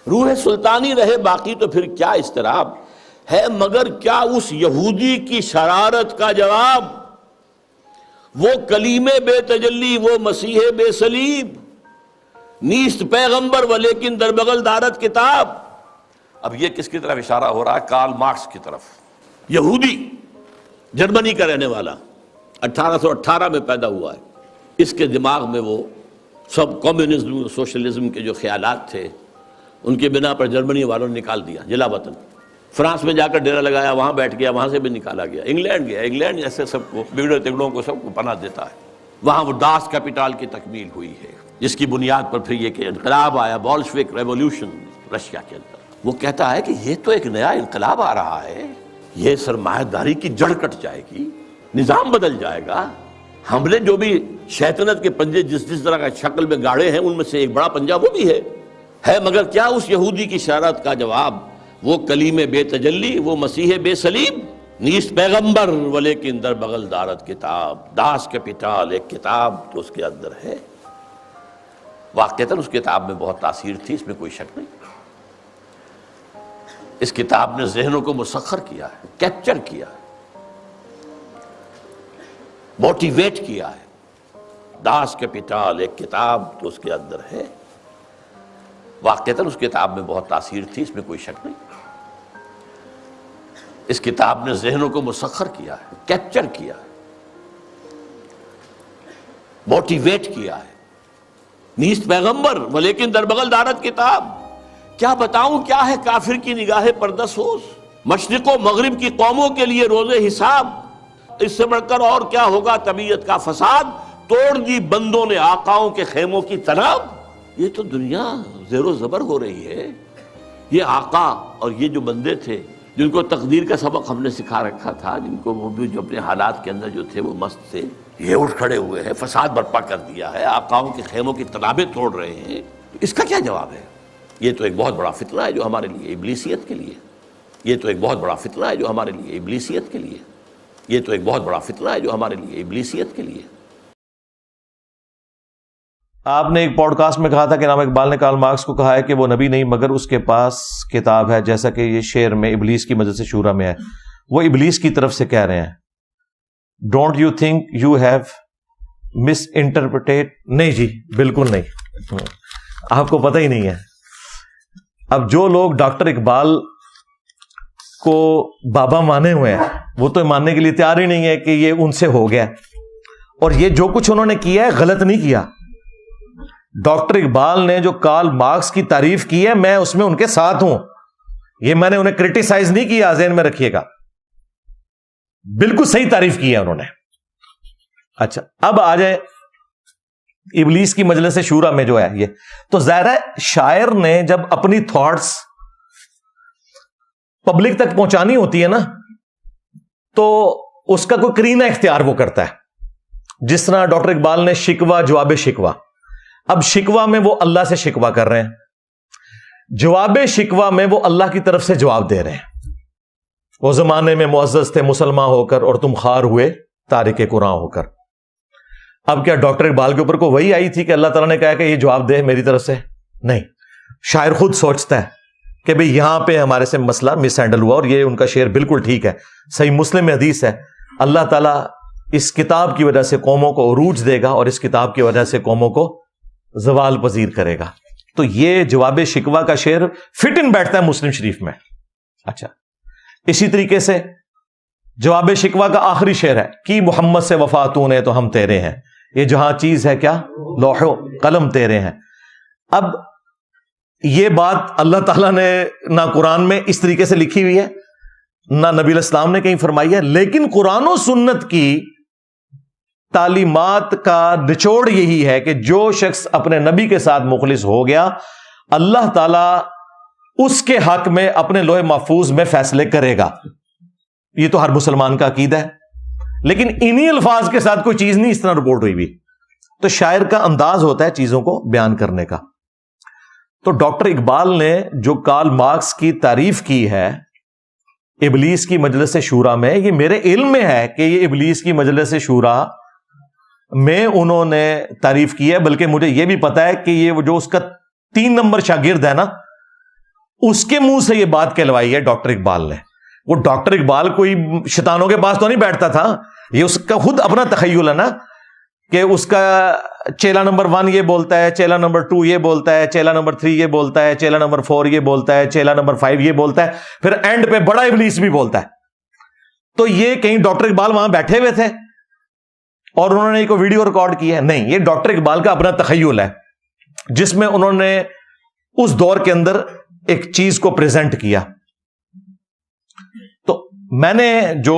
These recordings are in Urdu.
روح سلطانی رہے باقی تو پھر کیا اضطراب ہے، مگر کیا اس یہودی کی شرارت کا جواب وہ کلیم بے تجلی، وہ مسیح بے صلیب، نیست پیغمبر ولیکن در بغل دارت کتاب۔ اب یہ کس کی طرف اشارہ ہو رہا ہے؟ کارل مارکس کی طرف۔ یہودی، جرمنی کا رہنے والا، 1818 میں پیدا ہوا ہے۔ اس کے دماغ میں وہ سب کمیونزم سوشلزم کے جو خیالات تھے ان کے بنا پر جرمنی والوں نے نکال دیا جلا وطن۔ فرانس میں جا کر ڈیرا لگایا، وہاں بیٹھ گیا، وہاں سے بھی نکالا گیا۔ انگلینڈ گیا، انگلینڈ ایسے سب کو بگڑے تگڑوں کو سب کو پناہ دیتا ہے۔ وہاں وہ داس کیپیٹال کی تکمیل ہوئی ہے، جس کی بنیاد پر پھر یہ کہ انقلاب آیا، بولشوک ریولوشن رشیا کے اندر۔ وہ کہتا ہے کہ یہ تو ایک نیا انقلاب آ رہا ہے، یہ سرمایہ داری کی جڑ کٹ جائے گی، نظام بدل جائے گا۔ ہم نے جو بھی شیطنت کے پنجے جس طرح کا شکل میں گاڑے ہیں ان میں سے ایک بڑا پنجہ وہ بھی ہے مگر کیا اس یہودی کی شرارت کا جواب وہ کلیم بے تجلی، وہ مسیح بے صلیب، نیست پیغمبر ولیکن در بغل دارت کتاب۔ داس کیپیٹال ایک کتاب تو اس کے اندر ہے، واقعتاً اس کتاب میں بہت تاثیر تھی، اس میں کوئی شک نہیں۔ اس کتاب نے ذہنوں کو مسخر کیا ہے، کیپچر کیا ہے، موٹیویٹ کیا ہے۔ داس کیپیٹال ایک کتاب تو اس کے اندر ہے، واقعتاً اس کتاب میں بہت تاثیر تھی، اس میں کوئی شک نہیں۔ اس کتاب نے ذہنوں کو مسخر کیا ہے، کیپچر کیا ہے، موٹیویٹ کیا ہے۔ نیست پیغمبر ولیکن در بغل دارت کتاب۔ کیا بتاؤں کیا ہے کافر کی نگاہ پردسوز، مشرق و مغرب کی قوموں کے لیے روز حساب۔ اس سے بڑھ کر اور کیا ہوگا طبیعت کا فساد، توڑ دی بندوں نے آقاؤں کے خیموں کی تناب۔ یہ تو دنیا زیر و زبر ہو رہی ہے۔ یہ آقا اور یہ جو بندے تھے جن کو تقدیر کا سبق ہم نے سکھا رکھا تھا، جن کو وہ بھی جو اپنے حالات کے اندر جو تھے وہ مست تھے، یہ اٹھ کھڑے ہوئے ہیں، فساد برپا کر دیا ہے، آقاؤں کے خیموں کی تنابیں توڑ رہے ہیں۔ اس کا کیا جواب ہے؟ یہ تو ایک بہت بڑا فتنہ ہے جو ہمارے لیے ابلیسیت کے لیے، یہ تو ایک بہت بڑا فتنہ ہے جو ہمارے لیے ابلیسیت کے لیے، یہ تو ایک بہت بڑا فتنہ ہے جو ہمارے لیے ابلیسیت کے لیے۔ آپ نے ایک پوڈ کاسٹ میں کہا تھا کہ علامہ اقبال نے کارل مارکس کو کہا ہے کہ وہ نبی نہیں مگر اس کے پاس کتاب ہے، جیسا کہ یہ شعر میں ابلیس کی مجلس شورا میں ہے۔ وہ ابلیس کی طرف سے کہہ رہے ہیں، don't you think you have miss interpreted? نہیں جی، بالکل نہیں، آپ کو پتہ ہی نہیں ہے۔ اب جو لوگ ڈاکٹر اقبال کو بابا مانے ہوئے ہیں وہ تو ماننے کے لیے تیار ہی نہیں ہے کہ یہ ان سے ہو گیا، اور یہ جو کچھ انہوں نے کیا ہے غلط نہیں کیا۔ ڈاکٹر اقبال نے جو کارل مارکس کی تعریف کی ہے میں اس میں ان کے ساتھ ہوں، یہ میں نے انہیں کرٹیسائز نہیں کیا، ذہن میں رکھیے گا، بالکل صحیح تعریف کی ہے انہوں نے۔ اچھا، اب آ جائیں ابلیس کی مجلس شورا میں جو ہے یہ تو ظاہر ہے شاعر نے جب اپنی تھاٹس پبلک تک پہنچانی ہوتی ہے نا تو اس کا کوئی کرینہ اختیار وہ کرتا ہے۔ جس طرح ڈاکٹر اقبال نے شکوہ جواب شکوہ، اب شکوہ میں وہ اللہ سے شکوہ کر رہے ہیں، جواب شکوہ میں وہ اللہ کی طرف سے جواب دے رہے ہیں۔ وہ زمانے میں معزز تھے مسلمان ہو کر اور تم خار ہوئے تارک قرآن ہو کر۔ اب کیا ڈاکٹر اقبال کے اوپر کو وہی آئی تھی کہ اللہ تعالیٰ نے کہا کہ یہ جواب دے میری طرف سے؟ نہیں، شاعر خود سوچتا ہے کہ بھئی یہاں پہ ہمارے سے مسئلہ مس ہینڈل ہوا، اور یہ ان کا شعر بالکل ٹھیک ہے۔ صحیح مسلم میں حدیث ہے، اللہ تعالیٰ اس کتاب کی وجہ سے قوموں کو عروج دے گا اور اس کتاب کی وجہ سے قوموں کو زوال پذیر کرے گا۔ تو یہ جواب شکوہ کا شعر فٹ ان بیٹھتا ہے مسلم شریف میں۔ اچھا، اسی طریقے سے جواب شکوہ کا آخری شعر ہے کہ محمد سے وفا تو نے تو ہم تیرے ہیں، یہ جہاں چیز ہے کیا لوح و قلم تیرے ہیں۔ اب یہ بات اللہ تعالیٰ نے نہ قرآن میں اس طریقے سے لکھی ہوئی ہے، نہ نبی علیہ السلام نے کہیں فرمائی ہے، لیکن قرآن و سنت کی تعلیمات کا نچوڑ یہی ہے کہ جو شخص اپنے نبی کے ساتھ مخلص ہو گیا اللہ تعالیٰ اس کے حق میں اپنے لوح محفوظ میں فیصلے کرے گا۔ یہ تو ہر مسلمان کا عقیدہ ہے، لیکن انہی الفاظ کے ساتھ کوئی چیز نہیں اس طرح رپورٹ ہوئی بھی۔ تو شاعر کا انداز ہوتا ہے چیزوں کو بیان کرنے کا۔ تو ڈاکٹر اقبال نے جو کارل مارکس کی تعریف کی ہے ابلیس کی مجلس شورا میں، یہ میرے علم میں ہے کہ یہ ابلیس کی مجلس شورا میں انہوں نے تعریف کی ہے، بلکہ مجھے یہ بھی پتا ہے کہ یہ جو اس کا 3 نمبر شاگرد ہے نا، اس کے منہ سے یہ بات کہلوائی ہے ڈاکٹر اقبال نے. وہ ڈاکٹر اقبال کوئی شیطانوں کے پاس تو نہیں بیٹھتا تھا, یہ اس کا خود اپنا تخیل ہے نا, کہ اس کا چیلا نمبر 1 یہ بولتا ہے, چیلا نمبر 2 یہ بولتا ہے, چیلا نمبر 3 یہ بولتا ہے, چیلا نمبر 4 یہ بولتا ہے, چیلا نمبر 5 یہ بولتا ہے, پھر اینڈ پہ بڑا ابلیس بھی بولتا ہے. تو یہ کہیں ڈاکٹر اقبال وہاں بیٹھے ہوئے تھے اور انہوں نے کوئی ویڈیو ریکارڈ کی ہے؟ نہیں, یہ ڈاکٹر اقبال کا اپنا تخیل ہے جس میں انہوں نے اس دور کے اندر ایک چیز کو پریزنٹ کیا. تو میں نے جو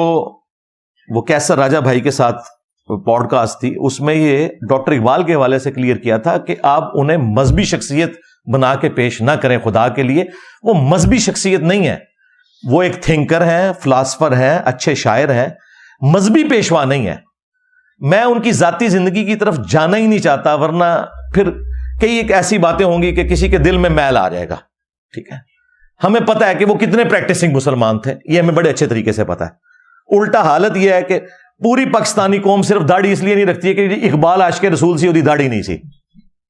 وہ کیسر راجہ بھائی کے ساتھ پوڈ کاسٹ تھی, اس میں یہ ڈاکٹر اقبال کے حوالے سے کلیئر کیا تھا کہ آپ انہیں مذہبی شخصیت بنا کے پیش نہ کریں خدا کے لیے. وہ مذہبی شخصیت نہیں ہے, وہ ایک تھنکر ہیں, فلاسفر ہیں, اچھے شاعر ہیں, مذہبی پیشوا نہیں ہے. میں ان کی ذاتی زندگی کی طرف جانا ہی نہیں چاہتا, ورنہ پھر کئی ایک ایسی باتیں ہوں گی کہ کسی کے دل میں میل آ جائے گا. ٹھیک ہے, ہمیں پتا ہے کہ وہ کتنے پریکٹسنگ مسلمان تھے, یہ ہمیں بڑے اچھے طریقے سے پتا ہے. الٹا حالت یہ ہے کہ پوری پاکستانی قوم صرف داڑھی اس لیے نہیں رکھتی ہے کہ اقبال عاشق رسول سی, داڑھی نہیں سی.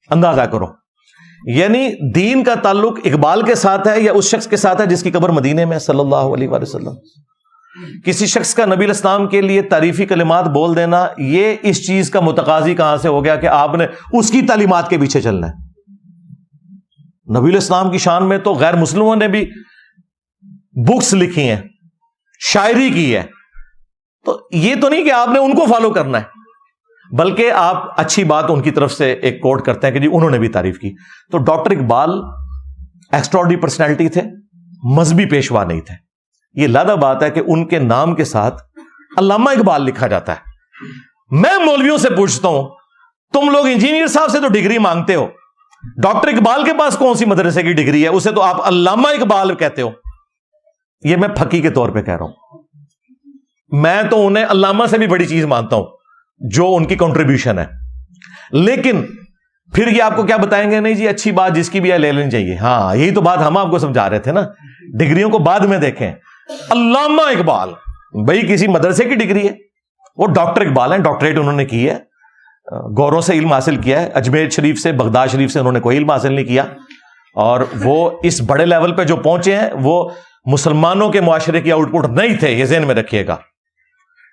اندازہ کرو, یعنی دین کا تعلق اقبال کے ساتھ ہے یا اس شخص کے ساتھ ہے جس کی قبر مدینے میں صلی اللہ علیہ وآلہ وسلم. کسی شخص کا نبی الاسلام کے لیے تعریفی کلمات بول دینا, یہ اس چیز کا متقاضی کہاں سے ہو گیا کہ آپ نے اس کی تعلیمات کے پیچھے چلنا ہے. نبی الاسلام کی شان میں تو غیر مسلموں نے بھی بکس لکھی ہیں, شاعری کی ہے. تو یہ تو نہیں کہ آپ نے ان کو فالو کرنا ہے, بلکہ آپ اچھی بات ان کی طرف سے ایک کوٹ کرتے ہیں کہ جی انہوں نے بھی تعریف کی. تو ڈاکٹر اقبال ایکسٹراڈنری پرسنالٹی تھے, مذہبی پیشوا نہیں تھے. یہ لادہ بات ہے کہ ان کے نام کے ساتھ علامہ اقبال لکھا جاتا ہے. میں مولویوں سے پوچھتا ہوں, تم لوگ انجینئر صاحب سے تو ڈگری مانگتے ہو, ڈاکٹر اقبال کے پاس کون سی مدرسے کی ڈگری ہے؟ اسے تو آپ علامہ اقبال کہتے ہو. یہ میں پھکی کے طور پہ کہہ رہا ہوں. میں تو انہیں علامہ سے بھی بڑی چیز مانتا ہوں جو ان کی کنٹریبیوشن ہے. لیکن پھر یہ آپ کو کیا بتائیں گے, نہیں جی اچھی بات جس کی بھی ہے لے لینی چاہیے. ہاں, یہی تو بات ہم آپ کو سمجھا رہے تھے نا, ڈگریوں کو بعد میں دیکھیں. علامہ اقبال بھائی کسی مدرسے کی ڈگری ہے, وہ ڈاکٹر اقبال ہیں, ڈاکٹریٹ انہوں نے کی ہے, گوروں سے علم حاصل کیا ہے. اجمیر شریف سے, بغداد شریف سے انہوں نے کوئی علم حاصل نہیں کیا, اور وہ اس بڑے لیول پہ جو پہنچے ہیں وہ مسلمانوں کے معاشرے کی آؤٹ پٹ نہیں تھے, یہ ذہن میں رکھیے گا.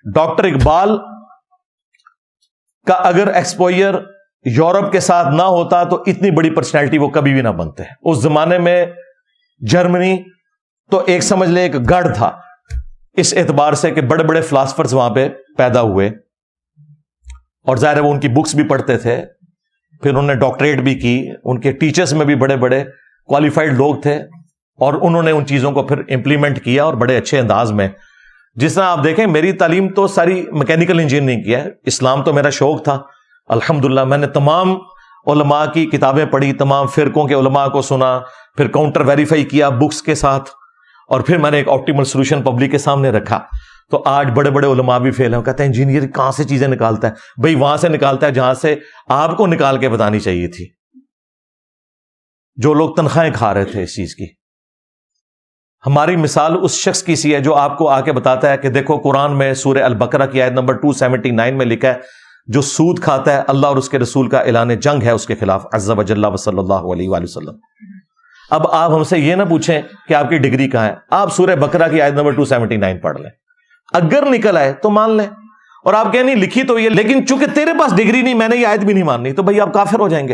ڈاکٹر اقبال کا اگر ایکسپوئر یورپ کے ساتھ نہ ہوتا تو اتنی بڑی پرسنالٹی وہ کبھی بھی نہ بنتے. اس زمانے میں جرمنی تو ایک سمجھ لے ایک گڑھ تھا, اس اعتبار سے کہ بڑے بڑے فلاسفرز وہاں پہ پیدا ہوئے, اور ظاہر ہے وہ ان کی بکس بھی پڑھتے تھے, پھر انہوں نے ڈاکٹریٹ بھی کی. ان کے ٹیچرز میں بھی بڑے بڑے کوالیفائڈ لوگ تھے, اور انہوں نے ان چیزوں کو پھر امپلیمنٹ کیا اور بڑے اچھے انداز میں. جس طرح آپ دیکھیں, میری تعلیم تو ساری میکینیکل انجینئرنگ کی ہے, اسلام تو میرا شوق تھا. الحمدللہ میں نے تمام علماء کی کتابیں پڑھی, تمام فرقوں کے علماء کو سنا, پھر کاؤنٹر ویریفائی کیا بکس کے ساتھ, اور پھر میں نے ایک آپٹیمل سولوشن پبلک کے سامنے رکھا. تو آج بڑے بڑے علماء بھی فیل ہیں, کہتے ہیں انجینئر کہاں سے چیزیں نکالتا ہے؟ بھائی وہاں سے نکالتا ہے جہاں سے آپ کو نکال کے بتانی چاہیے تھی, جو لوگ تنخواہیں کھا رہے تھے اس چیز کی. ہماری مثال اس شخص کی سی ہے جو آپ کو آ کے بتاتا ہے کہ دیکھو قرآن میں سورہ البقرہ کی آیت نمبر 279 میں لکھا ہے, جو سود کھاتا ہے اللہ اور اس کے رسول کا اعلان جنگ ہے اس کے خلاف, عز وجل و صلی اللہ علیہ وآلہ وسلم. اب آپ ہم سے یہ نہ پوچھیں کہ آپ کی ڈگری کہاں ہے, آپ سورہ بقرہ کی آیت نمبر 279 پڑھ لیں, اگر نکل آئے تو مان لیں, اور آپ کہیں نہیں لکھی تو یہ, لیکن چونکہ تیرے پاس ڈگری نہیں, میں نے یہ آیت بھی نہیں ماننی, تو بھائی آپ کافر ہو جائیں گے.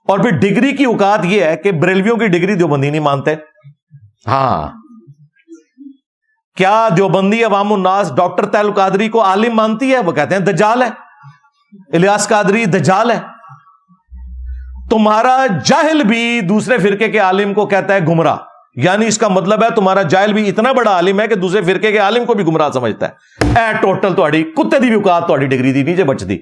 اور پھر ڈگری کی اوقات یہ ہے کہ بریلویوں کی ڈگری دیوبندی نہیں مانتے. ہاں, کیا دیوبندی عوام الناس ڈاکٹر طاہر القادری کو عالم مانتی ہے؟ وہ کہتے ہیں دجال ہے, الیاس قادری دجال ہے. تمہارا جاہل بھی دوسرے فرقے کے عالم کو کہتا ہے گمراہ, یعنی اس کا مطلب ہے تمہارا جاہل بھی اتنا بڑا عالم ہے کہ دوسرے فرقے کے عالم کو بھی گمراہ سمجھتا ہے. اے ٹوٹل تہاڈی کتے دی بھی اوقات تہاڈی ڈگری دی نہیں جے بچدی.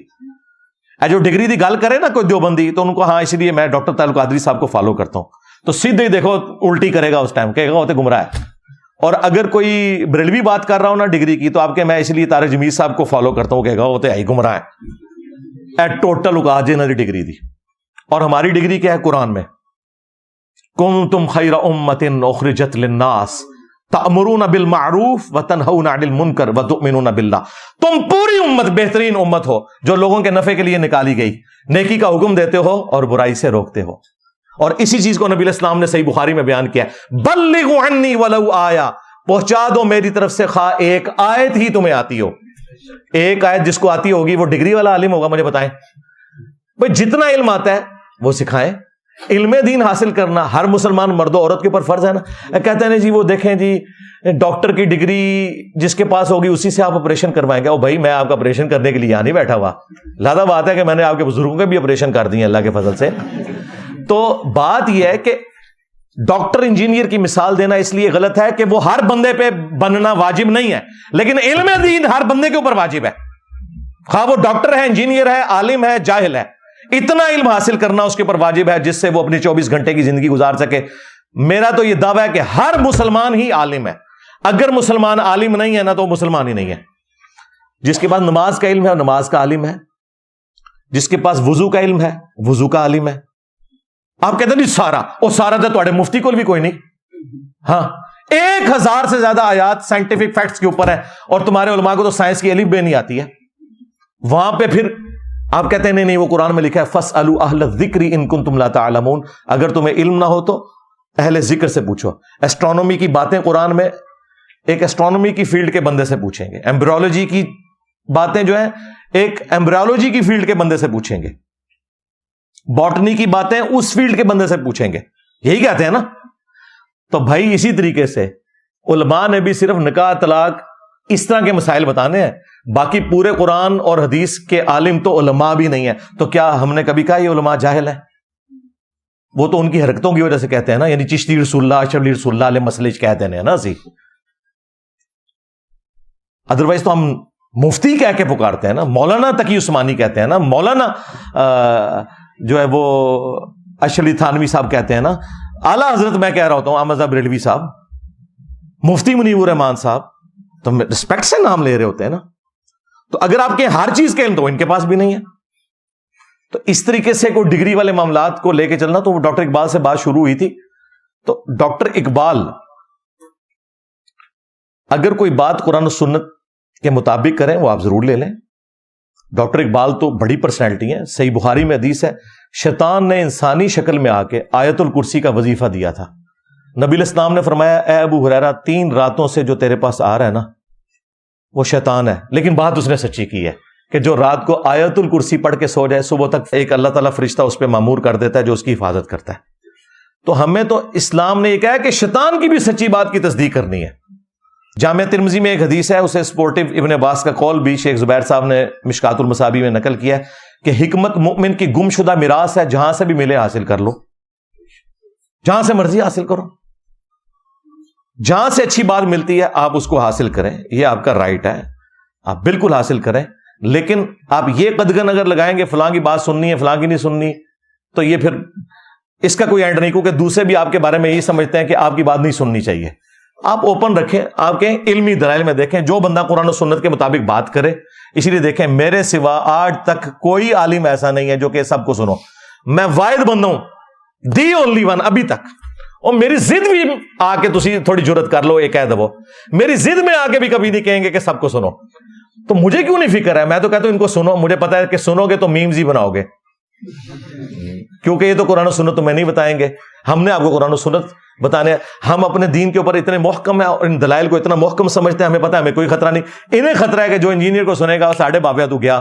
اے جو ڈگری دی گل کرے نا کوئی دیوبندی, تو ان کو ہاں اس لیے میں ڈاکٹر طاہر القادری صاحب کو فالو کرتا ہوں, تو سیدھے ہی دیکھو الٹی کرے گا اس ٹائم, کہے گا وہ تو گمراہ ہے. اور اگر کوئی بریلوی بات کر رہا ہوں نا ڈگری کی, تو آپ کے میں اس لیے طارق جمیل صاحب کو فالو کرتا ہوں, کہے گا وہ تو ہی گمراہ ہے. اے ٹوٹل اوقات جنہاں دی ڈگری دی. اور ہماری ڈگری کیا ہے قرآن میں, کنتم خیر امۃ اخرجت للناس تأمرون بالمعروف وتنہون عن المنکر وتؤمنون باللہ. تم پوری امت بہترین امت ہو جو لوگوں کے نفع کے لیے نکالی گئی, نیکی کا حکم دیتے ہو اور برائی سے روکتے ہو. اور اسی چیز کو نبی علیہ السلام نے صحیح بخاری میں بیان کیا ہے، بلغوا عنی ولو آیا، پہنچا دو میری طرف سے خواہ ایک آیت ہی تمہیں آتی ہو. ایک آیت جس کو آتی ہوگی وہ ڈگری والا عالم ہوگا، مجھے بتائیں بھائی. جتنا علم آتا ہے وہ سکھائیں. علم دین حاصل کرنا ہر مسلمان مرد و عورت کے اوپر فرض ہے نا. کہتے ہیں جی وہ دیکھیں جی ڈاکٹر کی ڈگری جس کے پاس ہوگی اسی سے آپ آپریشن کروائیں گے. او بھائی میں آپ کا آپریشن کرنے کے لیے یہاں نہیں بیٹھا ہوا. لہذا بات ہے کہ میں نے آپ کے بزرگوں کے بھی آپریشن کر دیے اللہ کے فضل سے. تو بات یہ ہے کہ ڈاکٹر انجینئر کی مثال دینا اس لیے غلط ہے کہ وہ ہر بندے پہ بننا واجب نہیں ہے، لیکن علم دین ہر بندے کے اوپر واجب ہے، خواہ وہ ڈاکٹر ہے، انجینئر ہے، عالم ہے، جاہل ہے. اتنا علم حاصل کرنا اس کے اوپر واجب ہے جس سے وہ اپنی 24 گھنٹے کی زندگی گزار سکے. میرا تو یہ دعویٰ ہے کہ ہر مسلمان ہی عالم ہے. اگر مسلمان عالم نہیں ہے نا تو وہ مسلمان ہی نہیں ہے. جس کے پاس نماز کا علم ہے وہ نماز کا عالم ہے، جس کے پاس وضو کا علم ہے وضو کا عالم ہے. آپ کہتے ہیں نہیں سارا، وہ سارا تو تھوڑے مفتی کو بھی کوئی نہیں. ہاں 1000 سے زیادہ آیات سائنٹیفک فیکٹس کے اوپر ہے، اور تمہارے علماء کو تو سائنس کی الف بے نہیں آتی ہے. وہاں پہ پھر آپ کہتے ہیں نہیں وہ قرآن میں لکھا ہے فَاسْأَلُوا أَهْلَ الذِّكْرِ إِن كُنتُمْ لَا تَعْلَمُونَ. اگر تمہیں علم نہ ہو تو اہل ذکر سے پوچھو. ایسٹرونومی کی باتیں قرآن میں ایک ایسٹرونومی کی فیلڈ کے بندے سے پوچھیں گے. ایمبریولوجی کی باتیں جو ہیں ایک ایمبریولوجی کی فیلڈ کے بندے سے پوچھیں گے. باٹنی کی باتیں اس فیلڈ کے بندے سے پوچھیں گے. یہی کہتے ہیں نا. تو بھائی اسی طریقے سے علماء نے بھی صرف نکاح طلاق اس طرح کے مسائل بتانے ہیں، باقی پورے قرآن اور حدیث کے عالم تو علماء بھی نہیں ہیں. تو کیا ہم نے کبھی کہا یہ علماء جاہل ہیں؟ وہ تو ان کی حرکتوں کی وجہ سے کہتے ہیں نا. یعنی چشتی رسول اللہ شبلی رسول اللہ علیہ مسئلے کہتے ہیں نا سی. ادروائز تو ہم مفتی کہہ کے پکارتے ہیں نا. مولانا تقی عثمانی کہتے ہیں نا. مولانا جو ہے وہ اشلی تھانوی صاحب کہتے ہیں نا. اعلیٰ حضرت میں کہہ رہا ہوتا ہوں احمد صاحب ریلوی صاحب، مفتی منیب الرحمان صاحب، تو رسپیکٹ سے نام لے رہے ہوتے ہیں نا. تو اگر آپ کے ہر چیز کے علم تو ان کے پاس بھی نہیں ہے. تو اس طریقے سے کوئی ڈگری والے معاملات کو لے کے چلنا. تو ڈاکٹر اقبال سے بات شروع ہوئی تھی. تو ڈاکٹر اقبال اگر کوئی بات قرآن و سنت کے مطابق کریں وہ آپ ضرور لے لیں. ڈاکٹر اقبال تو بڑی پرسنالٹی ہیں. صحیح بخاری میں حدیث ہے شیطان نے انسانی شکل میں آ کے آیت الکرسی کا وظیفہ دیا تھا. نبی علیہ السلام نے فرمایا اے ابو ہریرہ 3 راتوں سے جو تیرے پاس آ رہا ہے نا وہ شیطان ہے. لیکن بات اس نے سچی کی ہے کہ جو رات کو آیت الکرسی پڑھ کے سو جائے صبح تک ایک اللہ تعالیٰ فرشتہ اس پہ مامور کر دیتا ہے جو اس کی حفاظت کرتا ہے. تو ہمیں تو اسلام نے یہ کہا کہ شیطان کی بھی سچی بات کی تصدیق کرنی ہے. جامعہ ترمذی میں ایک حدیث ہے، اسے سپورٹو ابن عباس کا قول بھی شیخ زبیر صاحب نے مشکات المصابیح میں نقل کیا ہے کہ حکمت مؤمن کی گم شدہ میراث ہے، جہاں سے بھی ملے حاصل کر لو، جہاں سے مرضی حاصل کرو، جہاں سے اچھی بات ملتی ہے آپ اس کو حاصل کریں. یہ آپ کا رائٹ ہے، آپ بالکل حاصل کریں. لیکن آپ یہ قدغن اگر لگائیں گے فلاں کی بات سننی ہے فلاں کی نہیں سننی، تو یہ پھر اس کا کوئی اینڈ نہیں، کیونکہ دوسرے بھی آپ کے بارے میں یہی سمجھتے ہیں کہ آپ کی بات نہیں سننی چاہیے. آپ اوپن رکھیں، آپ کے علمی دلائل میں دیکھیں جو بندہ قرآن و سنت کے مطابق بات کرے. اسی لیے دیکھیں میرے سوا آج تک کوئی عالم ایسا نہیں ہے جو کہ سب کو سنو. میں واحد بندہ ہوں، دی اونلی ون ابھی تک. اور میری ضد بھی آ کے تسی تھوڑی جرت کر لو ایک کہہ دو، میری ضد میں آ کے بھی کبھی نہیں کہیں گے کہ سب کو سنو. تو مجھے کیوں نہیں فکر ہے؟ میں تو کہتا ہوں ان کو سنو. مجھے پتا ہے کہ سنو گے تو میمز ہی بناؤ گے، کیونکہ یہ تو قرآن و سنت تمہیں نہیں بتائیں گے. ہم نے آپ کو قرآن و سنت بتانے. ہم اپنے دین کے اوپر اتنے محکم ہیں اور ان دلائل کو اتنا محکم سمجھتے ہیں، ہمیں پتا ہے ہمیں کوئی خطرہ نہیں. انہیں خطرہ ہے کہ جو انجینئر کو سنے گا ساڑھے بابیا تو گیا.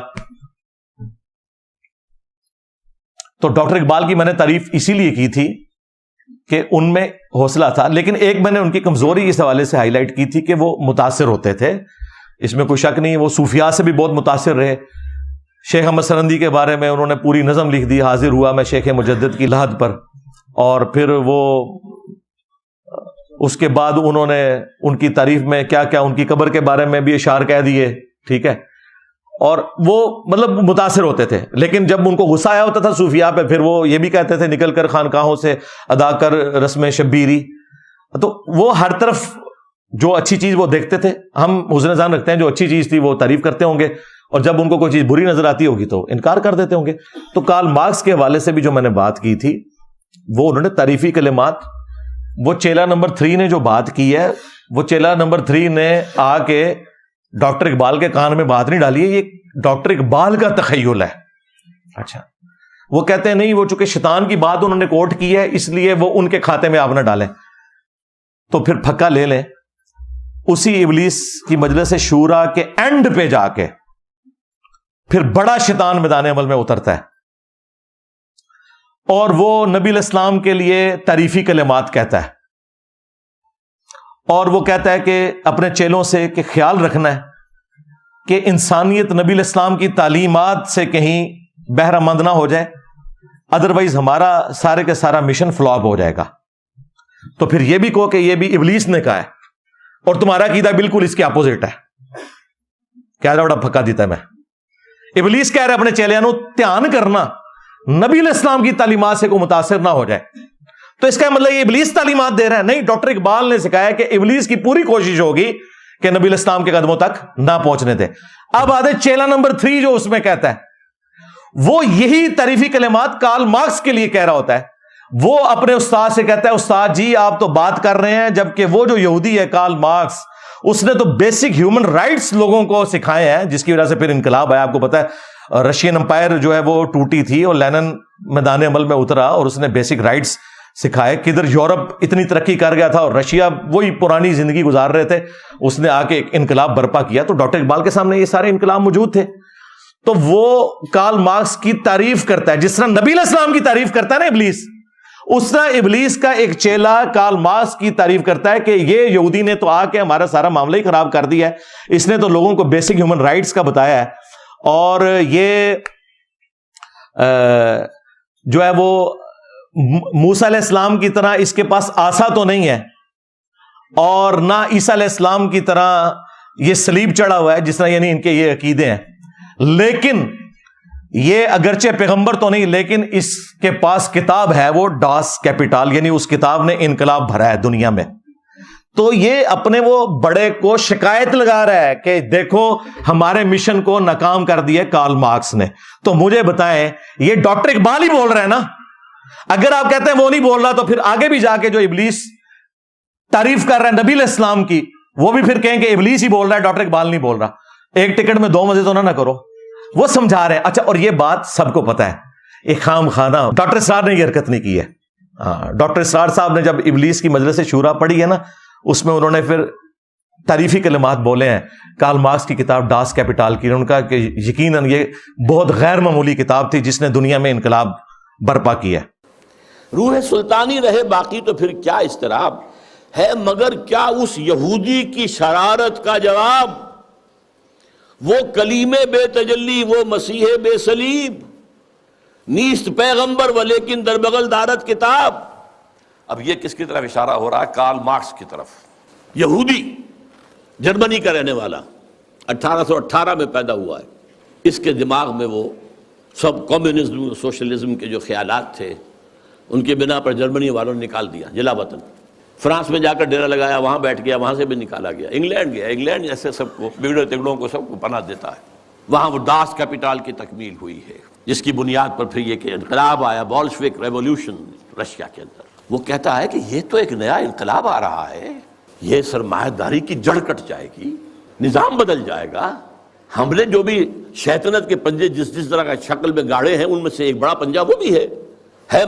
تو ڈاکٹر اقبال کی میں نے تعریف اسی لیے کی تھی کہ ان میں حوصلہ تھا. لیکن ایک میں نے ان کی کمزوری اس حوالے سے ہائی لائٹ کی تھی کہ وہ متاثر ہوتے تھے. اس میں کوئی شک نہیں. وہ صوفیاء سے بھی بہت متاثر رہے. شیخ احمد سرندی کے بارے میں انہوں نے پوری نظم لکھ دی، حاضر ہوا میں شیخ مجدد کی لحد پر. اور پھر وہ اس کے بعد انہوں نے ان کی تعریف میں کیا کیا، ان کی قبر کے بارے میں بھی اشعار کہہ دیے. ٹھیک ہے. اور وہ مطلب متاثر ہوتے تھے. لیکن جب ان کو غصہ آیا ہوتا تھا صوفیاء پہ پھر وہ یہ بھی کہتے تھے نکل کر خانقاہوں سے ادا کر رسم شبیری. تو وہ ہر طرف جو اچھی چیز وہ دیکھتے تھے. ہم حسن ظن رکھتے ہیں جو اچھی چیز تھی وہ تعریف کرتے ہوں گے، اور جب ان کو کوئی چیز بری نظر آتی ہوگی تو انکار کر دیتے ہوں گے. تو کارل مارکس کے حوالے سے بھی جو میں نے بات کی تھی وہ انہوں نے تعریفی کلمات، وہ چیلا نمبر 3 نے جو بات کی ہے، وہ چیلا نمبر 3 نے آ کے ڈاکٹر اقبال کے کان میں بات نہیں ڈالی ہے، یہ ڈاکٹر اقبال کا تخیل ہے. اچھا وہ کہتے ہیں نہیں، وہ چونکہ شیطان کی بات انہوں نے کوٹ کی ہے اس لیے وہ ان کے کھاتے میں آپ نہ ڈالیں. تو پھر پھکا لے لیں. اسی ابلیس کی مجلس شورا کے اینڈ پہ جا کے پھر بڑا شیطان میدان عمل میں اترتا ہے اور وہ نبی علیہ السلام کے لیے تعریفی کلمات کہتا ہے، اور وہ کہتا ہے کہ اپنے چیلوں سے کہ خیال رکھنا ہے کہ انسانیت نبی علیہ السلام کی تعلیمات سے کہیں بہرہ مند نہ ہو جائے، ادروائز ہمارا سارے کے سارا مشن فلاپ ہو جائے گا. تو پھر یہ بھی کہو کہ یہ بھی ابلیس نے کہا ہے اور تمہارا عقیدہ بالکل اس کے اپوزٹ ہے. کیا بڑا پھکا دیتا ہے میں. ابلیس کہہ رہا ہے اپنے چیلیاں نو دھیان کرنا نبی علیہ السلام کی تعلیمات سے کوئی متاثر نہ ہو جائے. تو اس کا مطلب یہ ابلیس تعلیمات دے رہا ہے؟ نہیں، ڈاکٹر اقبال نے سکھایا کہ ابلیس کی پوری کوشش ہوگی کہ نبی علیہ السلام کے قدموں تک نہ پہنچنے دے. اب آدھے چیلا نمبر 3 جو اس میں کہتا ہے وہ یہی تعریفی کلمات کارل مارکس کے لیے کہہ رہا ہوتا ہے. وہ اپنے استاد سے کہتا ہے استاد جی آپ تو بات کر رہے ہیں، جبکہ وہ جو یہودی ہے کارل مارکس اس نے تو بیسک ہیومن رائٹس لوگوں کو سکھائے ہیں، جس کی وجہ سے پھر انقلاب آیا. آپ کو پتا ہے رشین امپائر جو ہے وہ ٹوٹی تھی اور لینن میدان عمل میں اترا اور اس نے بیسک رائٹس سکھائے. کدھر یورپ اتنی ترقی کر گیا تھا اور رشیا وہی پرانی زندگی گزار رہے تھے، اس نے آ کے ایک انقلاب برپا کیا. تو ڈاکٹر اقبال کے سامنے یہ سارے انقلاب موجود تھے. تو وہ کارل مارکس کی تعریف کرتا ہے جس طرح نبی علیہ السلام کی تعریف کرتا ہے نا ابلیس، اس طرح ابلیس کا ایک چیلا کارل مارکس کی تعریف کرتا ہے کہ یہ یہودی نے تو آ کے ہمارا سارا معاملہ ہی خراب کر دیا ہے، اس نے تو لوگوں کو بیسک ہیومن رائٹس کا بتایا ہے، اور یہ جو ہے وہ موسیٰ علیہ السلام کی طرح اس کے پاس عصا تو نہیں ہے، اور نہ عیسیٰ علیہ السلام کی طرح یہ صلیب چڑھا ہوا ہے جس طرح یعنی ان کے یہ عقیدے ہیں. لیکن یہ اگرچہ پیغمبر تو نہیں لیکن اس کے پاس کتاب ہے، وہ ڈاس کیپیٹال، یعنی اس کتاب نے انقلاب بھرا ہے دنیا میں. تو یہ اپنے وہ بڑے کو شکایت لگا رہا ہے کہ دیکھو ہمارے مشن کو ناکام کر دیا کارل مارکس نے. تو مجھے بتائیں یہ ڈاکٹر اقبال ہی بول رہے ہیں نا؟ اگر آپ کہتے ہیں وہ نہیں بول رہا تو پھر آگے بھی جا کے جو ابلیس تعریف کر رہا ہے نبی علیہ السلام کی، وہ بھی پھر کہیں کہ ابلیس ہی بول رہا ہے، ڈاکٹر اقبال نہیں بول رہا. ایک ٹکٹ میں 2 مزے تو نہ کرو. وہ سمجھا رہے ہیں. اچھا، اور یہ بات سب کو پتا ہے، ایک خام خانہ ڈاکٹر اسرار نے یہ حرکت نہیں کی ہے. ڈاکٹر اسرار صاحب نے جب ابلیس کی مجلس شورا پڑھی ہے نا، اس میں انہوں نے پھر تعریفی کلمات بولے ہیں کارل مارکس کی کتاب ڈاس کیپیٹال کی. ان کا کہ یقیناً یہ بہت غیر معمولی کتاب تھی جس نے دنیا میں انقلاب برپا کیا ہے. روح سلطانی رہے باقی تو پھر کیا اضطراب ہے، مگر کیا اس یہودی کی شرارت کا جواب، وہ کلیم بے تجلی، وہ مسیح بے صلیب، نیست پیغمبر و لیکن در بغل دارت کتاب. اب یہ کس کی طرف اشارہ ہو رہا ہے؟ کارل مارکس کی طرف. یہودی، جرمنی کا رہنے والا، 1818 میں پیدا ہوا ہے. اس کے دماغ میں وہ سب کمیونزم سوشلزم کے جو خیالات تھے ان کے بنا پر جرمنی والوں نے نکال دیا جلا وطن. فرانس میں جا کر ڈیرا لگایا، وہاں بیٹھ گیا، وہاں سے بھی نکالا گیا. انگلینڈ گیا، انگلینڈ ایسے سب کو بگڑے تگڑوں کو سب کو پناہ دیتا ہے. وہاں وہ ڈاس کیپیٹال کی تکمیل ہوئی ہے جس کی بنیاد پر پھر یہ کہ انقلاب آیا، بولشوک ریولوشن رشیا کے اندر. وہ کہتا ہے کہ یہ تو ایک نیا انقلاب آ رہا ہے، یہ سرمایہ داری کی جڑ کٹ جائے گی، نظام بدل جائے گا. ہم نے جو بھی شیطنت کے پنجے جس طرح کا شکل میں گاڑے ہیں ان میں سے ایک بڑا پنجہ وہ بھی ہے.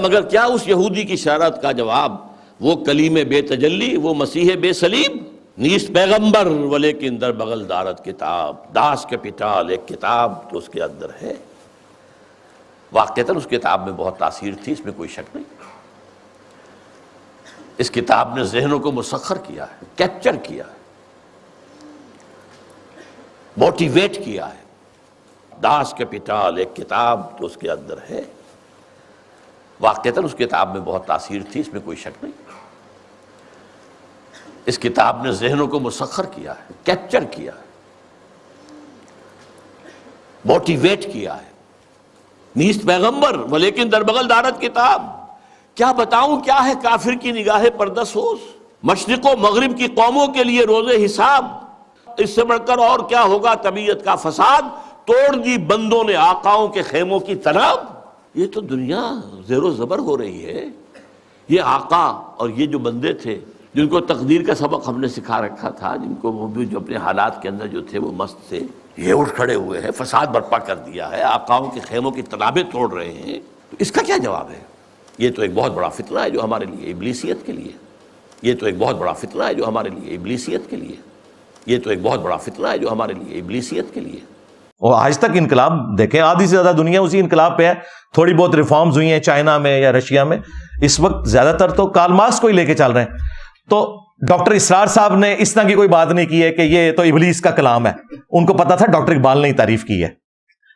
مگر کیا اس یہودی کی شرارت کا جواب، وہ کلیم بے تجلی، وہ مسیح بے صلیب، نیست پیغمبر ولیکن در بغل دارت کتاب. ڈاس کیپیٹال ایک کتاب جو اس کے اندر ہے. واقعتاً اس کتاب میں بہت تاثیر تھی، اس میں کوئی شک نہیں. اس کتاب نے ذہنوں کو مسخر کیا ہے، کیپچر کیا ہے، موٹیویٹ کیا ہے. ڈاس کیپیٹال ایک کتاب جو اس کے اندر ہے. واقعتاً اس کتاب میں بہت تاثیر تھی، اس میں کوئی شک نہیں. اس کتاب نے ذہنوں کو مسخر کیا ہے، کیپچر کیا ہے، موٹیویٹ کیا ہے. نیست پیغمبر ولیکن در بغل دارت کتاب. کیا بتاؤں کیا ہے کافر کی نگاہ پردہ سوز، مشرق و مغرب کی قوموں کے لیے روز حساب. اس سے بڑھ کر اور کیا ہوگا طبیعت کا فساد، توڑ دی بندوں نے آقاؤں کے خیموں کی تناب. یہ تو دنیا زیر و زبر ہو رہی ہے. یہ آقا اور یہ جو بندے تھے جن کو تقدیر کا سبق ہم نے سکھا رکھا تھا، جن کو وہ بھی جو اپنے حالات کے اندر جو تھے وہ مست تھے، یہ اٹھ کھڑے ہوئے ہیں، فساد برپا کر دیا ہے، آقاؤں کے خیموں کی تنابیں توڑ رہے ہیں. تو اس کا کیا جواب ہے؟ یہ تو ایک بہت بڑا فتنہ ہے جو ہمارے لیے ابلیسیت کے لیے، یہ تو ایک بہت بڑا فتنہ ہے جو ہمارے لیے ابلیسیت کے لیے، یہ تو ایک بہت بڑا فتنہ ہے جو ہمارے لیے ابلیسیت کے لیے۔ اور آج تک انقلاب دیکھیں، آدھی سے زیادہ دنیا اسی انقلاب پہ ہے، تھوڑی بہت ریفارمز ہوئی ہیں چائنا میں یا رشیا میں، اس وقت زیادہ تر تو کارل مارکس کو ہی لے کے چل رہے ہیں۔ تو ڈاکٹر اسرار صاحب نے اس طرح کی کوئی بات نہیں کی ہے کہ یہ تو ابلیس کا کلام ہے، ان کو پتا تھا ڈاکٹر اقبال نے ہی تعریف کی ہے۔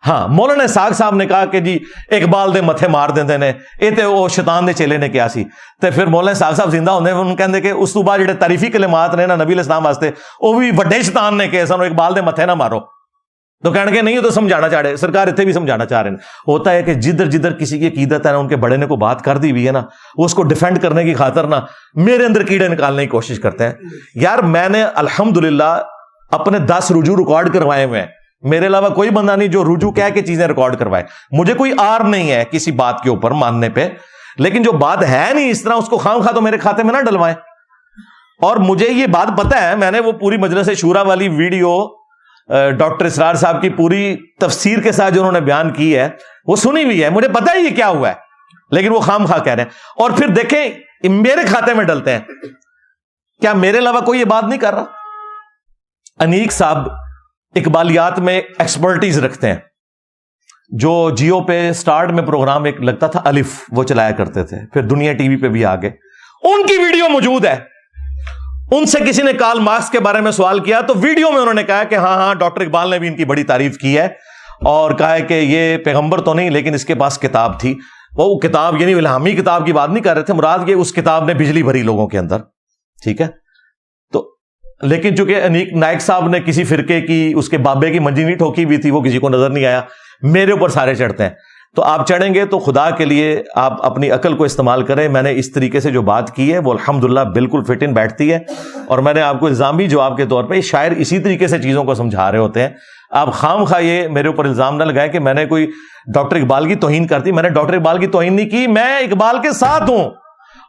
ہاں، مولانا اسحاق صاحب نے کہا کہ جی اقبال دے متھے مار دیندے نے، یہ تے وہ شیطان دے چیلے نے کیا سی، تے پھر مولانا اسحاق صاحب زندہ ہوندے انہوں کہندے کہ اس تو بعد جڑے تعریفی کلمات نے نا نبی علیہ السلام واسطے وہ بھی وڈے شیطان نے کہ سانو اقبال دے متھے نہ مارو، تو کہنے کے نہیں تو سمجھانا چاہ رہے، سرکار اتنے بھی سمجھانا چاہ رہے ہیں۔ ہوتا ہے کہ جدھر جدھر کسی کی عقیدت ہے نا، ان کے بڑے نے کو بات کر دی ہوئی ہے نا، وہ اس کو ڈیفینڈ کرنے کی خاطر نا میرے اندر کیڑے نکالنے کی کوشش کرتے ہیں۔ یار میں نے الحمدللہ اپنے 10 رجوع ریکارڈ کروائے ہوئے ہیں، میرے علاوہ کوئی بندہ نہیں جو رجوع کہہ کے چیزیں ریکارڈ کروائے، مجھے کوئی آر نہیں ہے کسی بات کے اوپر ماننے پہ، لیکن جو بات ہے نہیں اس طرح اس کو خام خواہ تو میرے کھاتے میں نہ ڈلوائیں۔ اور مجھے یہ بات پتہ ہے، میں نے وہ پوری مجلس شورا والی ویڈیو ڈاکٹر اسرار صاحب کی پوری تفسیر کے ساتھ جو انہوں نے بیان کی ہے وہ سنی ہوئی ہے، مجھے پتہ ہے یہ کیا ہوا ہے، لیکن وہ خام خواہ کہہ رہے ہیں اور پھر دیکھیں میرے کھاتے میں ڈلتے ہیں۔ کیا میرے علاوہ کوئی یہ بات نہیں کر رہا؟ انیک صاحب اقبالیات میں ایکسپرٹیز رکھتے ہیں، جو جیو پہ سٹارٹ میں پروگرام ایک لگتا تھا الف، وہ چلایا کرتے تھے، پھر دنیا ٹی وی پہ بھی آگے، ان کی ویڈیو موجود ہے۔ ان سے کسی نے کارل مارکس کے بارے میں سوال کیا تو ویڈیو میں انہوں نے کہا کہ ہاں ڈاکٹر اقبال نے بھی ان کی بڑی تعریف کی ہے، اور کہا ہے کہ یہ پیغمبر تو نہیں لیکن اس کے پاس کتاب تھی۔ وہ کتاب یعنی الہامی کتاب کی بات نہیں کر رہے تھے، مراد یہ اس کتاب نے بجلی بھری لوگوں کے اندر، ٹھیک ہے۔ تو لیکن چونکہ انیک نائک صاحب نے کسی فرقے کی اس کے بابے کی منجی نہیں ٹھوکی ہوئی تھی، وہ کسی کو نظر نہیں آیا، میرے اوپر سارے چڑھتے ہیں۔ تو آپ چڑھیں گے تو خدا کے لیے آپ اپنی عقل کو استعمال کریں۔ میں نے اس طریقے سے جو بات کی ہے وہ الحمدللہ بالکل فٹ ان بیٹھتی ہے، اور میں نے آپ کو الزامی جواب کے طور پہ شاعر اسی طریقے سے چیزوں کو سمجھا رہے ہوتے ہیں۔ آپ خام خواہ یہ میرے اوپر الزام نہ لگائیں کہ میں نے کوئی ڈاکٹر اقبال کی توہین کرتی، میں نے ڈاکٹر اقبال کی توہین نہیں کی، میں اقبال کے ساتھ ہوں،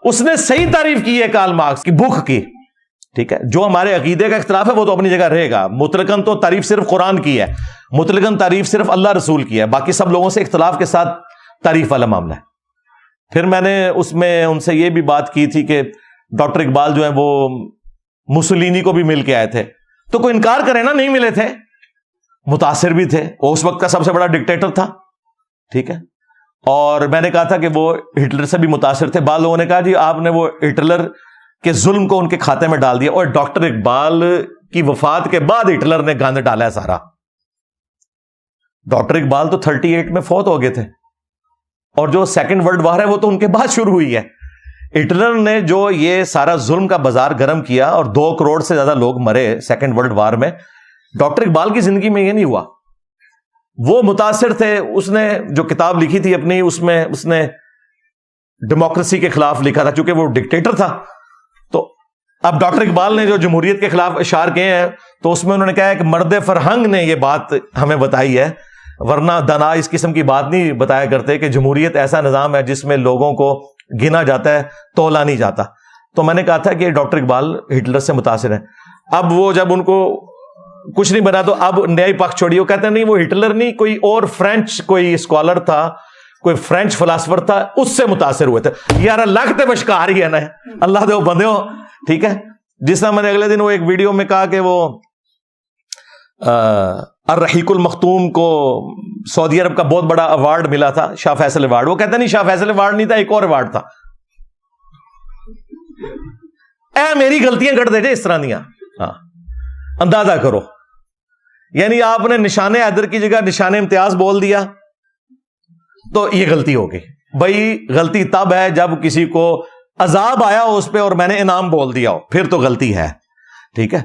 اس نے صحیح تعریف کی ہے کارل مارکس کی بھوک کی، ٹھیک ہے۔ جو ہمارے عقیدے کا اختلاف ہے وہ تو اپنی جگہ رہے گا، مطلقاً تو تعریف صرف قرآن کی ہے، مطلقاً تعریف صرف اللہ رسول کی ہے، باقی سب لوگوں سے اختلاف کے ساتھ تعریف والا معاملہ ہے۔ پھر میں نے اس میں ان سے یہ بھی بات کی تھی کہ ڈاکٹر اقبال جو ہے وہ مسولینی کو بھی مل کے آئے تھے، تو کوئی انکار کرے نا، نہیں ملے تھے، متاثر بھی تھے، وہ اس وقت کا سب سے بڑا ڈکٹیٹر تھا، ٹھیک ہے۔ اور میں نے کہا تھا کہ وہ ہٹلر سے بھی متاثر تھے، بعض لوگوں نے کہا جی آپ نے وہ ہٹلر کے ظلم کو ان کے کھاتے میں ڈال دیا، اور ڈاکٹر اقبال کی وفات کے بعد ہٹلر نے گند ڈالا ہے سارا۔ ڈاکٹر اقبال تو 38 میں فوت ہو گئے تھے، اور جو سیکنڈ ورلڈ وار ہے وہ تو ان کے بعد شروع ہوئی ہے۔ ہٹلر نے جو یہ سارا ظلم کا بازار گرم کیا اور 2 کروڑ سے زیادہ لوگ مرے سیکنڈ ورلڈ وار میں، ڈاکٹر اقبال کی زندگی میں یہ نہیں ہوا۔ وہ متاثر تھے، اس نے جو کتاب لکھی تھی اپنی، اس میں اس نے ڈیموکریسی کے خلاف لکھا تھا، چونکہ وہ ڈکٹیٹر تھا۔ تو اب ڈاکٹر اقبال نے جو جمہوریت کے خلاف اشعار کیے ہیں تو اس میں انہوں نے کہا ہے کہ مرد فرہنگ نے یہ بات ہمیں بتائی ہے، ورنہ دانا اس قسم کی بات نہیں بتایا کرتے کہ جمہوریت ایسا نظام ہے جس میں لوگوں کو گنا جاتا ہے، تولا نہیں جاتا۔ تو میں نے کہا تھا کہ ڈاکٹر اقبال ہٹلر سے متاثر ہے۔ اب وہ جب ان کو کچھ نہیں بنا تو اب نیا پکھ چھوڑی، وہ کہتے ہیں نہیں وہ ہٹلر نہیں، کوئی اور فرینچ کوئی اسکالر تھا، کوئی فرینچ فلاسفر تھا، اس سے متاثر ہوئے تھے۔ یار اللہ تے بشکار ہی ہے نا، اللہ دے وہ بندے ہو، ٹھیک ہے۔ جس طرح میں نے اگلے دن وہ ایک ویڈیو میں کہا کہ وہ الرحیق المختوم کو سعودی عرب کا بہت بڑا ایوارڈ ملا تھا، شاہ فیصل ایوارڈ، وہ کہتے نہیں شاہ فیصل ایوارڈ نہیں تھا، ایک اور ایوارڈ تھا۔ اے میری غلطیاں کر دے جے اس طرح دیا، ہاں اندازہ کرو، یعنی آپ نے نشان حیدر کی جگہ نشان امتیاز بول دیا تو یہ غلطی ہو گئی۔ بھائی غلطی تب ہے جب کسی کو عذاب آیا ہو اس پہ اور میں نے انعام بول دیا ہو، پھر تو غلطی ہے، ٹھیک ہے۔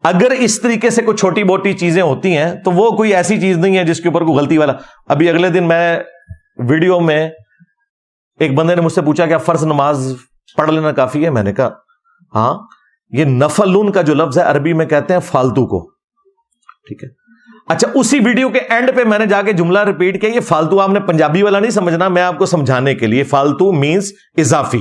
اگر اس طریقے سے کوئی چھوٹی موٹی چیزیں ہوتی ہیں تو وہ کوئی ایسی چیز نہیں ہے جس کے اوپر کوئی غلطی والا۔ ابھی اگلے دن میں ویڈیو میں ایک بندے نے مجھ سے پوچھا کہ فرض نماز پڑھ لینا کافی ہے؟ میں نے کہا ہاں، یہ نفلون کا جو لفظ ہے عربی میں کہتے ہیں فالتو کو، ٹھیک ہے۔ اچھا اسی ویڈیو کے اینڈ پہ میں نے جا کے جملہ ریپیٹ کیا، یہ فالتو آپ نے پنجابی والا نہیں سمجھنا، میں آپ کو سمجھانے کے لیے، فالتو مینز اضافی۔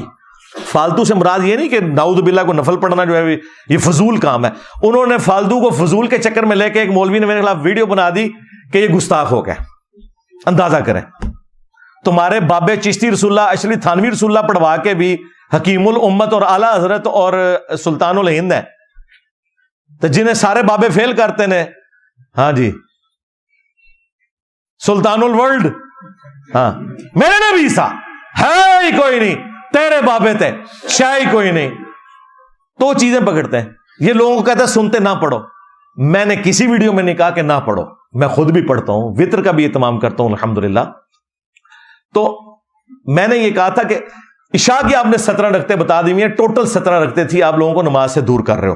فالتو سے مراد یہ نہیں کہ نعوذ باللہ کو نفل پڑھنا جو ہے یہ فضول کام ہے، انہوں نے فالتو کو فضول کے چکر میں لے کے ایک مولوی نے میرے خلاف ویڈیو بنا دی کہ یہ گستاخ ہو گئے، اندازہ کریں۔ تمہارے بابے چشتی رسول اللہ اشری تھانوی رسول اللہ پڑھوا کے بھی حکیم الامت اور اعلی حضرت اور سلطان الہند ہے، تو جنہیں سارے بابے فیل کرتے نے، ہاں جی سلطان الورلڈ، ہاں میرے نبی سا ہے ہی کوئی نہیں، تیرے بابے تھے شاہی کوئی نہیں، تو چیزیں پکڑتے ہیں۔ یہ لوگوں کو کہتا ہے سنتے نہ پڑھو، میں نے کسی ویڈیو میں نہیں کہا کہ نہ پڑھو، میں خود بھی پڑھتا ہوں، وطر کا بھی اہتمام کرتا ہوں الحمدللہ۔ تو میں نے یہ کہا تھا کہ عشاء کی آپ نے 17 رکعتیں بتا دی ہیں، ٹوٹل 17 رکعتیں تھی، آپ لوگوں کو نماز سے دور کر رہے ہو،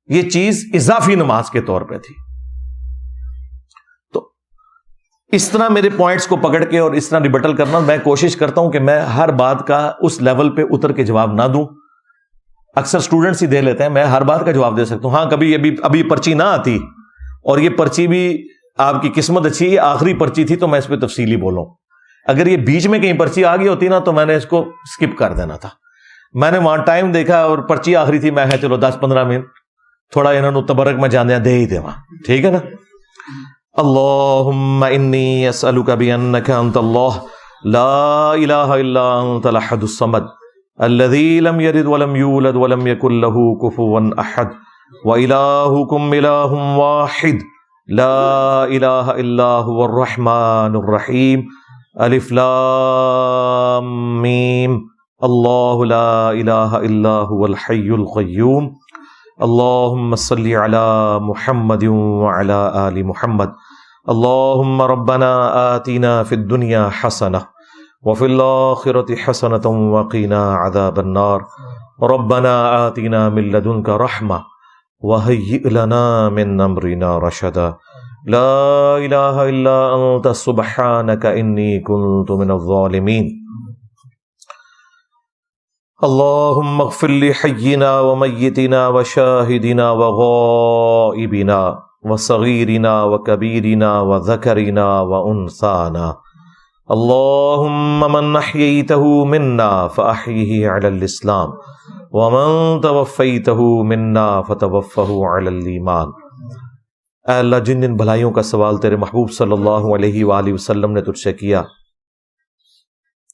یہ چیز اضافی نماز کے طور پہ تھی۔ تو اس طرح میرے پوائنٹس کو پکڑ کے اور اس طرح ریبٹل کرنا، میں کوشش کرتا ہوں کہ میں ہر بات کا اس لیول پہ اتر کے جواب نہ دوں، اکثر اسٹوڈنٹس ہی دے لیتے ہیں، میں ہر بات کا جواب دے سکتا ہوں۔ ہاں کبھی ابھی پرچی نہ آتی اور یہ پرچی بھی آپ کی قسمت اچھی ہے، یہ آخری پرچی تھی تو میں اس پہ تفصیلی بولوں، اگر یہ بیچ میں کہیں پرچی آ گئی ہوتی نا تو میں نے اس کو سکپ کر دینا تھا۔ میں نے وہاں ٹائم دیکھا اور پرچی آخری تھی، میں چلو 10-15 منٹ تھوڑا انہوں نے تبرک میں جانے دے ہی دے وہاں، ٹھیک ہے نا۔ اللہم انی اسألک بانک انت اللہ لا الہ الا انت الاحد الصمد الذی لم یلد ولم یولد ولم یکن له کفوا احد وإلہکم الہ واحد لا الہ الا هو الرحمن الرحیم الف لام میم اللہ لا الہ الا هو الحی القیوم اللہم صلی علی محمد وعلی آل محمد اللہم ربنا آتنا فی الدنیا حسنہ وفی الآخرۃ حسنۃ وقنا عذاب النار ربنا آتنا من لدنک رحمہ وہیئ لنا من امرنا رشدا لا الہ الا انت سبحانک انی کنت من الظالمین اللہم اغفر لحینا ومیتنا وشاہدنا وغائبنا وصغیرنا وکبیرنا وذکرنا وانثانا اللہم من احییتہ منا فاحیہ علی الاسلام ومن توفیتہ منا فتوفہ علی الایمان۔ اے اللہ جن جن بھلائیوں کا سوال تیرے محبوب صلی اللہ علیہ وآلہ وسلم نے تجھ سے کیا،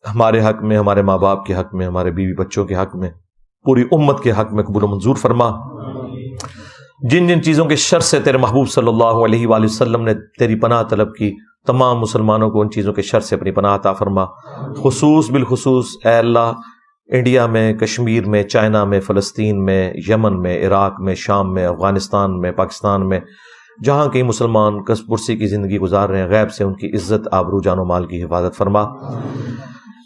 ہمارے حق میں، ہمارے ماں باپ کے حق میں، ہمارے بیوی بچوں کے حق میں، پوری امت کے حق میں قبول و منظور فرما۔ جن جن چیزوں کے شر سے تیرے محبوب صلی اللہ علیہ وآلہ وسلم نے تیری پناہ طلب کی، تمام مسلمانوں کو ان چیزوں کے شر سے اپنی پناہ عطا فرما۔ بالخصوص اے اللہ انڈیا میں، کشمیر میں، چائنا میں، فلسطین میں، یمن میں، عراق میں، شام میں، افغانستان میں، پاکستان میں، جہاں کئی مسلمان کس پرسی کی زندگی گزار رہے ہیں، غیب سے ان کی عزت، آبرو، جان و مال کی حفاظت فرما۔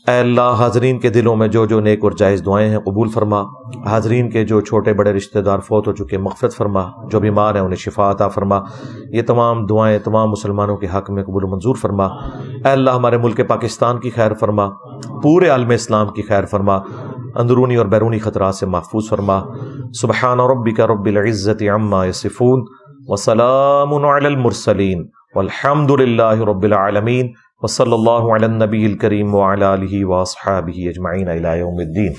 اے اللہ حاضرین کے دلوں میں جو جو نیک اور جائز دعائیں ہیں قبول فرما، حاضرین کے جو چھوٹے بڑے رشتہ دار فوت ہو چکے مغفرت فرما، جو بیمار ہیں انہیں شفا عطا فرما۔ یہ تمام دعائیں تمام مسلمانوں کے حق میں قبول و منظور فرما۔ اے اللہ ہمارے ملک پاکستان کی خیر فرما، پورے عالم اسلام کی خیر فرما، اندرونی اور بیرونی خطرات سے محفوظ فرما۔ سبحان ربک رب العزت عما یصفون وسلام علی المرسلین والحمد للہ رب العالمین وصلی اللہ علی النبی الکریم وعلی آلہ واصحابہ اجمعین الی یوم الدین۔